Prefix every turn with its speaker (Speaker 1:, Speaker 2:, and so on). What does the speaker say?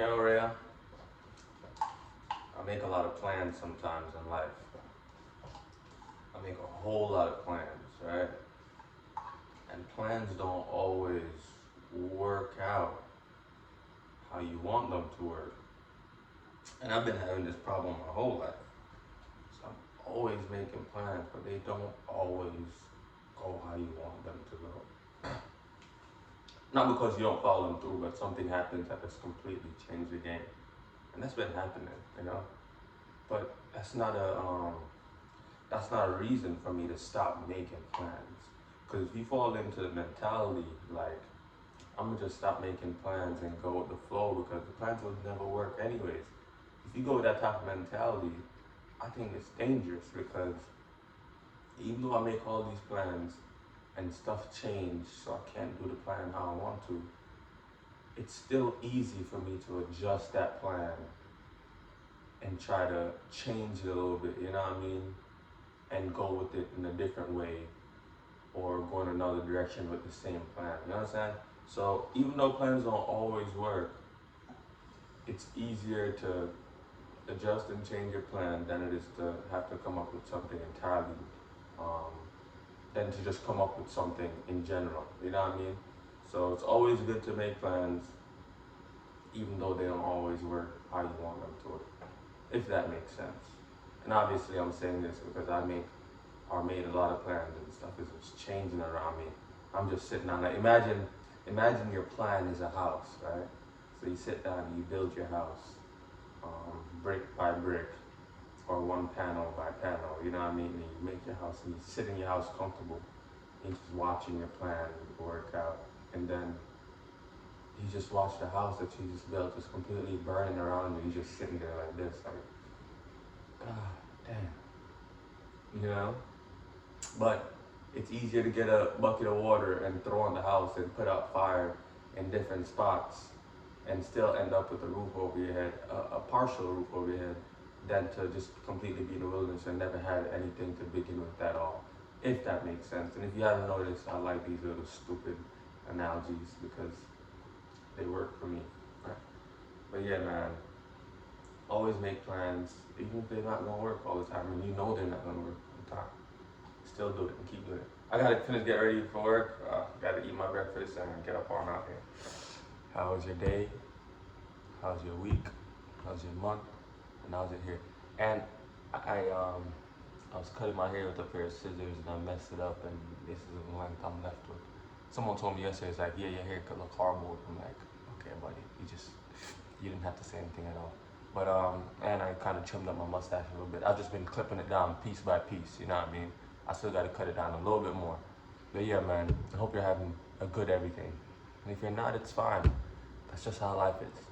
Speaker 1: Rhea, I make a lot of plans sometimes in life. I make a whole lot of plans, right? And plans don't always work out how you want them to work. And I've been having this problem my whole life. So I'm always making plans, but they don't always go how you want them to go. Not because you don't follow them through, but something happens that has completely changed the game. And that's been happening. But that's not a reason for me to stop making plans. Because if you fall into the mentality like I'm gonna just stop making plans and go with the flow because the plans will never work anyways. If you go with that type of mentality, I think it's dangerous because even though I make all these plans and stuff change so I can't do the plan how I want to, it's still easy for me to adjust that plan and try to change it a little bit, you know what I mean? And go with it in a different way or go in another direction with the same plan, you know what I'm saying? So even though plans don't always work, it's easier to adjust and change your plan than it is to have to come up with something entirely, than to just come up with something in general, you know what I mean? So it's always good to make plans, even though they don't always work how you want them to work, if that makes sense. And obviously I'm saying this because I made a lot of plans and stuff is just changing around me. I'm just sitting down, like imagine your plan is a house, right? So you sit down and you build your house, brick by brick, or one panel by panel, you know what I mean? And you make your house and you sit in your house comfortable and just watching your plan work out. And then you just watch the house that you just built just completely burning around you. You're just sitting there like this, like, God damn, you know? But it's easier to get a bucket of water and throw on the house and put out fire in different spots and still end up with a roof over your head, a partial roof over your head, than to just completely be in the wilderness and never had anything to begin with at all, if that makes sense. And if you haven't noticed, I like these little stupid analogies because they work for me. Right? But yeah, man, always make plans, even if they're not gonna work all the time, and you know they're not gonna work all the time. Still do it and keep doing it. I gotta finish get ready for work. Gotta eat my breakfast and get up on out here. How was your day? How's your week? How's your month? And how's it here? And I was cutting my hair with a pair of scissors and I messed it up and this is the length I'm left with. Someone told me yesterday, it's like, yeah, your hair could look horrible. I'm like, okay, buddy, you didn't have to say anything at all. But and I kind of trimmed up my mustache a little bit. I've just been clipping it down piece by piece, you know what I mean? I still got to cut it down a little bit more. But yeah, man, I hope you're having a good everything. And if you're not, it's fine. That's just how life is.